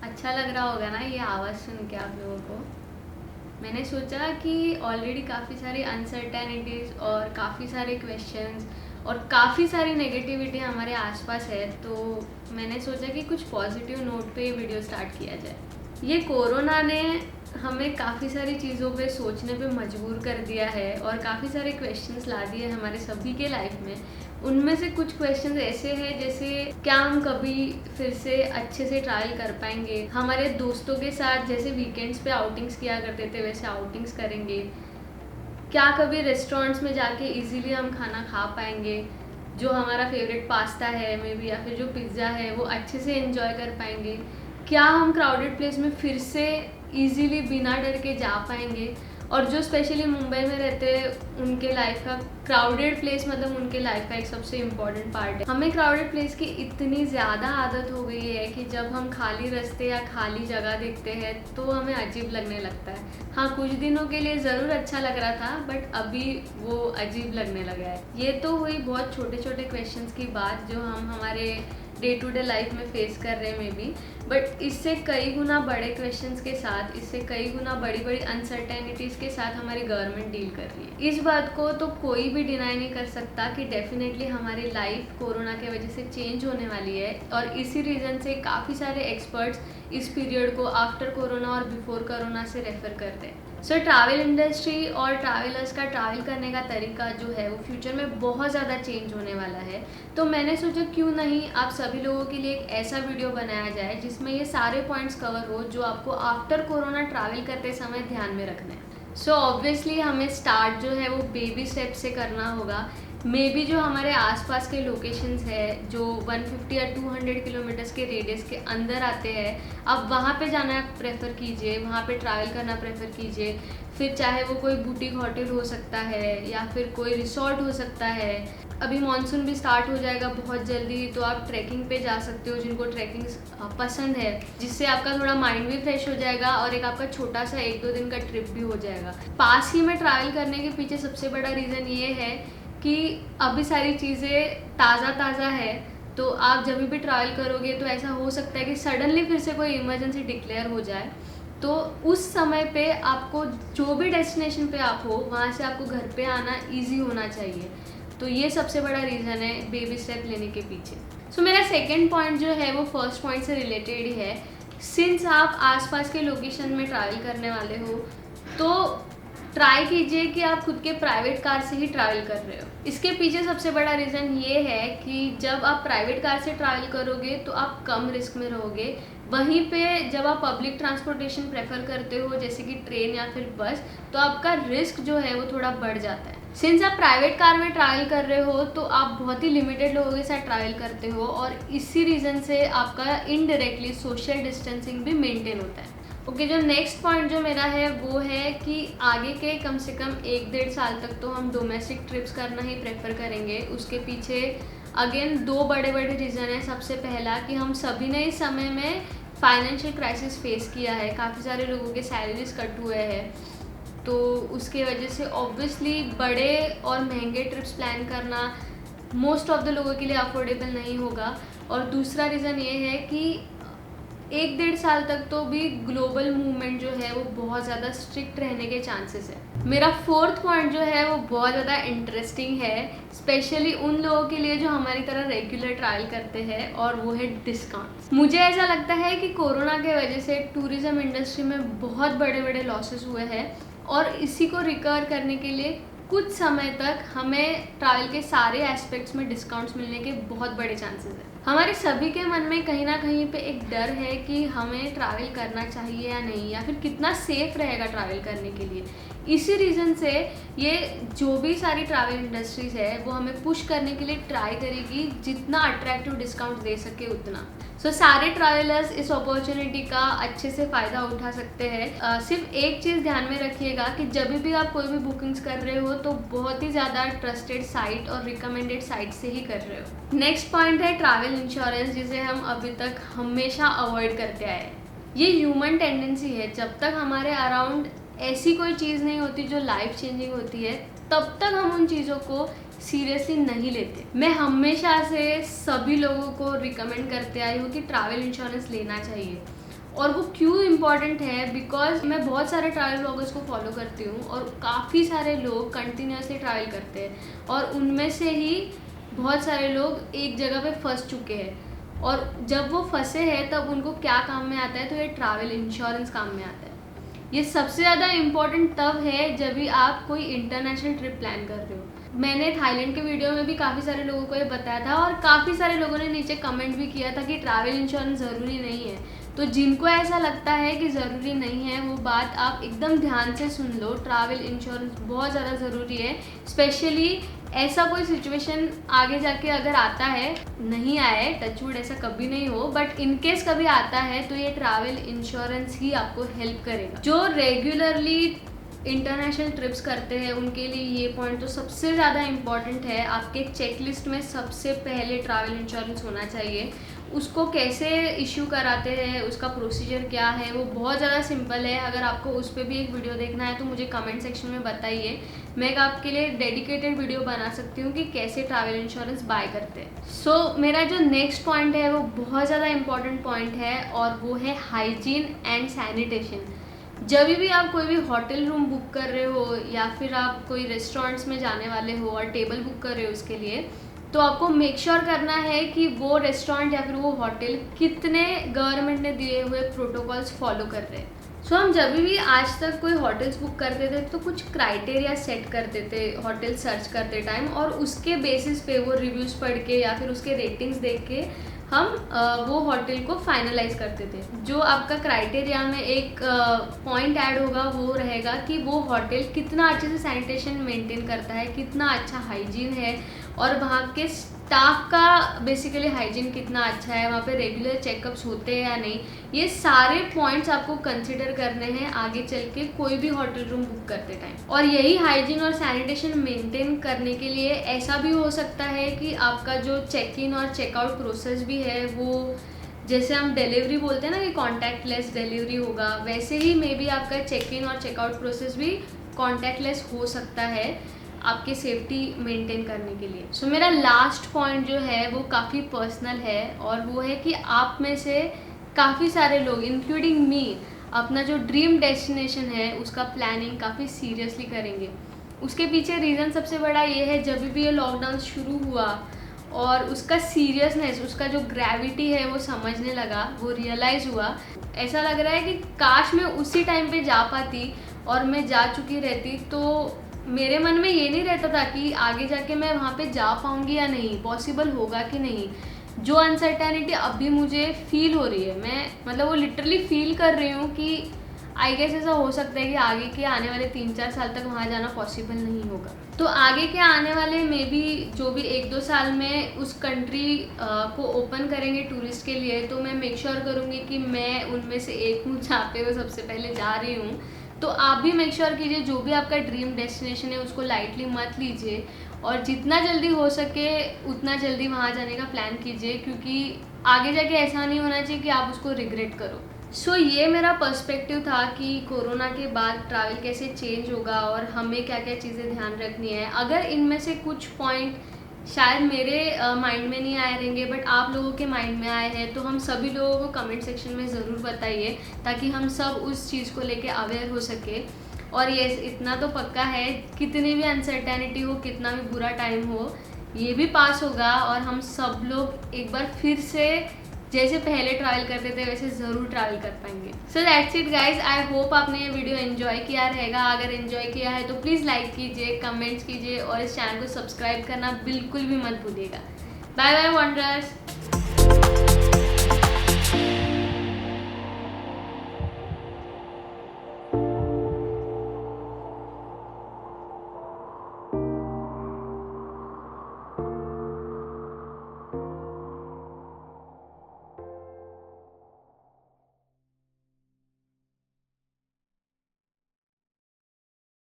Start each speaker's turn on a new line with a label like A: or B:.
A: अच्छा लग रहा होगा ना ये आवाज़ सुन के आप लोगों को। मैंने सोचा कि ऑलरेडी काफ़ी सारी अनसर्टेनिटीज़ और काफ़ी सारे क्वेश्चंस और काफ़ी सारी नेगेटिविटी हमारे आसपास है, तो मैंने सोचा कि कुछ पॉजिटिव नोट पे ये वीडियो स्टार्ट किया जाए। ये कोरोना ने हमें काफ़ी सारी चीज़ों पे सोचने पे मजबूर कर दिया है और काफ़ी सारे क्वेश्चंस ला दिए हमारे सभी के लाइफ में। उनमें से कुछ क्वेश्चंस ऐसे हैं जैसे क्या हम कभी फिर से अच्छे से ट्रैवल कर पाएंगे, हमारे दोस्तों के साथ जैसे वीकेंड्स पे आउटिंग्स किया करते थे वैसे आउटिंग्स करेंगे, क्या कभी रेस्टोरेंट्स में जाके इजीली हम खाना खा पाएंगे, जो हमारा फेवरेट पास्ता है मे बी या फिर जो पिज़्ज़ा है वो अच्छे से एंजॉय कर पाएंगे, क्या हम क्राउडेड प्लेस में फिर से इजीली बिना डर के जा पाएंगे। और जो स्पेशली मुंबई में रहते हैं उनके लाइफ का क्राउडेड प्लेस मतलब उनके लाइफ का एक सबसे इम्पॉर्टेंट पार्ट है। हमें क्राउडेड प्लेस की इतनी ज़्यादा आदत हो गई है कि जब हम खाली रास्ते या खाली जगह देखते हैं तो हमें अजीब लगने लगता है। हाँ, कुछ दिनों के लिए ज़रूर अच्छा लग रहा था बट अभी वो अजीब लगने लगा है। ये तो हुई बहुत छोटे छोटे क्वेश्चंस की बात जो हम हमारे डे टू डे लाइफ में फेस कर रहे हैं मे बी, बट इससे कई गुना बड़े क्वेश्चंस के साथ, इससे कई गुना बड़ी बड़ी अनसर्टेनिटीज़ के साथ हमारी गवर्नमेंट डील कर रही है। इस बात को तो कोई भी डिनाई नहीं कर सकता कि डेफिनेटली हमारी लाइफ कोरोना के वजह से चेंज होने वाली है और इसी रीज़न से काफ़ी सारे एक्सपर्ट्स इस पीरियड को आफ्टर कोरोना और बिफोर कोरोना से रेफर करते हैं। सो ट्रैवल इंडस्ट्री और ट्रैवलर्स का ट्रैवल करने का तरीका जो है वो फ्यूचर में बहुत ज़्यादा चेंज होने वाला है। तो मैंने सोचा क्यों नहीं आप सभी लोगों के लिए एक ऐसा वीडियो बनाया जाए जिसमें ये सारे पॉइंट्स कवर हो जो आपको आफ्टर कोरोना ट्रैवल करते समय ध्यान में रखना है। सो ऑब्वियसली हमें स्टार्ट जो है वो बेबी स्टेप से करना होगा। मे बी जो हमारे आसपास के लोकेशंस है जो 150 या 200 किलोमीटर्स के रेडियस के अंदर आते हैं, आप वहाँ पे जाना प्रेफर कीजिए, वहाँ पे ट्रैवल करना प्रेफर कीजिए। फिर चाहे वो कोई बुटीक होटल हो सकता है या फिर कोई रिसोर्ट हो सकता है। अभी मानसून भी स्टार्ट हो जाएगा बहुत जल्दी, तो आप ट्रैकिंग पे जा सकते हो जिनको ट्रैकिंग पसंद है, जिससे आपका थोड़ा माइंड भी फ्रेश हो जाएगा और एक आपका छोटा सा 1-2 दिन का ट्रिप भी हो जाएगा। पास ही में ट्रैवल करने के पीछे सबसे बड़ा रीज़न ये है कि अभी सारी चीज़ें ताज़ा है, तो आप जब भी ट्रैवल करोगे तो ऐसा हो सकता है कि सडनली फिर से कोई इमरजेंसी डिक्लेयर हो जाए, तो उस समय पे आपको जो भी डेस्टिनेशन पे आप हो वहाँ से आपको घर पे आना इजी होना चाहिए। तो ये सबसे बड़ा रीज़न है बेबी स्टेप लेने के पीछे। सो मेरा सेकेंड पॉइंट जो है वो फर्स्ट पॉइंट से रिलेटेड ही है। सिंस आप आसपास के लोकेशन में ट्रैवल करने वाले हो तो ट्राई कीजिए कि आप खुद के प्राइवेट कार से ही ट्रैवल कर रहे हो। इसके पीछे सबसे बड़ा रीज़न ये है कि जब आप प्राइवेट कार से ट्रैवल करोगे तो आप कम रिस्क में रहोगे। वहीं पे जब आप पब्लिक ट्रांसपोर्टेशन प्रेफर करते हो जैसे कि ट्रेन या फिर बस, तो आपका रिस्क जो है वो थोड़ा बढ़ जाता है। सिंस आप प्राइवेट कार में ट्रैवल कर रहे हो तो आप बहुत ही लिमिटेड लोगों के साथ ट्रैवल करते हो और इसी रीज़न से आपका इनडायरेक्टली सोशल डिस्टेंसिंग भी मेंटेन होता है। ओके, जो नेक्स्ट पॉइंट जो मेरा है वो है कि आगे के कम से कम 1-1.5 साल तक तो हम डोमेस्टिक ट्रिप्स करना ही प्रेफर करेंगे। उसके पीछे अगेन 2 बड़े रीज़न है। सबसे पहला कि हम सभी ने इस समय में फाइनेंशियल क्राइसिस फेस किया है, काफ़ी सारे लोगों के सैलरीज कट हुए हैं, तो उसके वजह से ऑब्वियसली बड़े और महंगे ट्रिप्स प्लान करना मोस्ट ऑफ द लोगों के लिए अफोर्डेबल नहीं होगा। और दूसरा रीज़न ये है कि 1-1.5 साल तक तो भी ग्लोबल मूवमेंट जो है वो बहुत ज़्यादा स्ट्रिक्ट रहने के चांसेस है। मेरा फोर्थ पॉइंट जो है वो बहुत ज़्यादा इंटरेस्टिंग है, स्पेशली उन लोगों के लिए जो हमारी तरह रेगुलर ट्रैवल करते हैं, और वो है डिस्काउंट्स। मुझे ऐसा लगता है कि कोरोना के वजह से टूरिज़्म इंडस्ट्री में बहुत बड़े लॉसेस हुए हैं और इसी को रिकवर करने के लिए कुछ समय तक हमें ट्रैवल के सारे एस्पेक्ट्स में डिस्काउंट्स मिलने के बहुत बड़े चांसेस हैं। हमारे सभी के मन में कहीं ना कहीं पे एक डर है कि हमें ट्रैवल करना चाहिए या नहीं, या फिर कितना सेफ रहेगा ट्रैवल करने के लिए। इसी रीज़न से ये जो भी सारी ट्रैवल इंडस्ट्रीज़ है वो हमें पुश करने के लिए ट्राई करेगी जितना अट्रैक्टिव डिस्काउंट दे सके उतना। सो सारे ट्रैवलर्स इस अपॉर्चुनिटी का अच्छे से फ़ायदा उठा सकते हैं। सिर्फ एक चीज़ ध्यान में रखिएगा कि जब भी आप कोई भी बुकिंग्स कर रहे हो तो बहुत ही ज़्यादा ट्रस्टेड साइट और रिकमेंडेड साइट से ही कर रहे हो। नेक्स्ट पॉइंट है ट्रैवल इंश्योरेंस, जिसे हम अभी तक हमेशा अवॉइड करते आए हैं। ये ह्यूमन टेंडेंसी है, जब तक हमारे अराउंड ऐसी कोई चीज़ नहीं होती जो लाइफ चेंजिंग होती है तब तक हम उन चीज़ों को सीरियसली नहीं लेते। मैं हमेशा से सभी लोगों को रिकमेंड करते आई हूँ कि ट्रैवल इंश्योरेंस लेना चाहिए। और वो क्यों इम्पॉर्टेंट है, बिकॉज मैं बहुत सारे ट्रैवल ब्लॉगर्स को फॉलो करती हूँ और काफ़ी सारे लोग कंटिन्यूसली ट्रैवल करते हैं और उनमें से ही बहुत सारे लोग एक जगह पे फंस चुके हैं और जब वो फंसे हैं तब उनको क्या काम में आता है, तो ये ट्रैवल इंश्योरेंस काम में आता है। ये सबसे ज़्यादा इम्पॉर्टेंट तब है जब भी आप कोई इंटरनेशनल ट्रिप प्लान कर रहे हो। मैंने थाईलैंड के वीडियो में भी काफ़ी सारे लोगों को ये बताया था और काफ़ी सारे लोगों ने नीचे कमेंट भी किया था कि ट्रैवल इंश्योरेंस ज़रूरी नहीं है। तो जिनको ऐसा लगता है कि ज़रूरी नहीं है, वो बात आप एकदम ध्यान से सुन लो। ट्रैवल इंश्योरेंस बहुत ज़्यादा ज़रूरी है, स्पेशली ऐसा कोई सिचुएशन आगे जाके अगर आता है, नहीं आया है, टचवुड ऐसा कभी नहीं हो, बट इन केस कभी आता है तो ये ट्रैवल इंश्योरेंस ही आपको हेल्प करेगा। जो रेगुलरली इंटरनेशनल ट्रिप्स करते हैं उनके लिए ये पॉइंट तो सबसे ज़्यादा इम्पॉर्टेंट है। आपके चेकलिस्ट में सबसे पहले ट्रैवल इंश्योरेंस होना चाहिए। उसको कैसे इशू कराते हैं, उसका प्रोसीजर क्या है, वो बहुत ज़्यादा सिंपल है। अगर आपको उस पर भी एक वीडियो देखना है तो मुझे कमेंट सेक्शन में बताइए, मैं आपके लिए डेडिकेटेड वीडियो बना सकती हूँ कि कैसे ट्रैवल इंश्योरेंस बाय करते हैं। सो मेरा जो नेक्स्ट पॉइंट है वो बहुत ज़्यादा इंपॉर्टेंट पॉइंट है और वो है हाइजीन एंड सैनिटेशन। जब भी आप कोई भी होटल रूम बुक कर रहे हो या फिर आप कोई रेस्टोरेंट्स में जाने वाले हो और टेबल बुक कर रहे हो उसके लिए, तो आपको मेक श्योर करना है कि वो रेस्टोरेंट या फिर वो होटल कितने गवर्नमेंट ने दिए हुए प्रोटोकॉल्स फॉलो कर रहे हैं। सो हम जब भी आज तक कोई होटल्स बुक करते थे तो कुछ क्राइटेरिया सेट करते थे होटल सर्च करते टाइम, और उसके बेसिस पे वो रिव्यूज़ पढ़ के या फिर उसके रेटिंग्स देख के हम वो होटल को फाइनलाइज करते थे। जो आपका क्राइटेरिया में एक पॉइंट ऐड होगा वो रहेगा कि वो होटल कितना अच्छे से सैनिटेशन मेंटेन करता है, कितना अच्छा हाइजीन है और वहाँ के स्टाफ का बेसिकली हाइजीन कितना अच्छा है, वहाँ पे रेगुलर चेकअप्स होते हैं या नहीं। ये सारे पॉइंट्स आपको कंसिडर करने हैं आगे चल के कोई भी होटल रूम बुक करते टाइम। और यही हाइजीन और सैनिटेशन मेंटेन करने के लिए ऐसा भी हो सकता है कि आपका जो चेक इन और चेकआउट प्रोसेस भी है वो, जैसे हम डिलीवरी बोलते हैं ना कि कॉन्टैक्टलेस डिलीवरी होगा, वैसे ही मे बी आपका चेक इन और चेकआउट प्रोसेस भी कॉन्टैक्टलेस हो सकता है आपकी सेफ्टी मेंटेन करने के लिए। सो मेरा लास्ट पॉइंट जो है वो काफ़ी पर्सनल है और वो है कि आप में से काफ़ी सारे लोग इंक्लूडिंग मी अपना जो ड्रीम डेस्टिनेशन है उसका प्लानिंग काफ़ी सीरियसली करेंगे। उसके पीछे रीज़न सबसे बड़ा ये है, जब भी ये लॉकडाउन शुरू हुआ और उसका सीरियसनेस, उसका जो ग्रेविटी है वो समझने लगा, वो रियलाइज़ हुआ, ऐसा लग रहा है कि काश मैं उसी टाइम पे जा पाती और मैं जा चुकी रहती तो मेरे मन में ये नहीं रहता था कि आगे जाके मैं वहाँ पे जा पाऊँगी या नहीं, पॉसिबल होगा कि नहीं। जो अनसर्टेनिटी अभी मुझे फील हो रही है, मैं मतलब वो लिटरली फील कर रही हूँ कि आई गेस ऐसा हो सकता है कि आगे के आने वाले 3-4 साल तक वहाँ जाना पॉसिबल नहीं होगा। तो आगे के आने वाले मे बी जो भी 1-2 साल में उस कंट्री को ओपन करेंगे टूरिस्ट के लिए, तो मैं मेक श्योर करूँगी कि मैं उनमें से एक हूँ जहाँ पे वो सबसे पहले जा रही हूँ। तो आप भी मेक श्योर कीजिए जो भी आपका ड्रीम डेस्टिनेशन है उसको लाइटली मत लीजिए और जितना जल्दी हो सके उतना जल्दी वहाँ जाने का प्लान कीजिए, क्योंकि आगे जाके ऐसा नहीं होना चाहिए कि आप उसको रिग्रेट करो। सो ये मेरा पर्सपेक्टिव था कि कोरोना के बाद ट्रैवल कैसे चेंज होगा और हमें क्या क्या चीज़ें ध्यान रखनी है। अगर इनमें से कुछ पॉइंट शायद मेरे माइंड में नहीं आए रहेंगे बट आप लोगों के माइंड में आए हैं, तो हम सभी लोगों को कमेंट सेक्शन में ज़रूर बताइए ताकि हम सब उस चीज़ को लेके अवेयर हो सके। और ये इतना तो पक्का है, कितनी भी अनसर्टेनिटी हो, कितना भी बुरा टाइम हो, ये भी पास होगा और हम सब लोग एक बार फिर से जैसे पहले ट्रैवल करते थे वैसे ज़रूर ट्रैवल कर पाएंगे। So that's it guys, I hope आपने ये वीडियो एंजॉय किया रहेगा। अगर एंजॉय किया है तो प्लीज़ लाइक कीजिए, कमेंट्स कीजिए और इस चैनल को सब्सक्राइब करना बिल्कुल भी मत भूलिएगा। Bye bye वंडरर्स।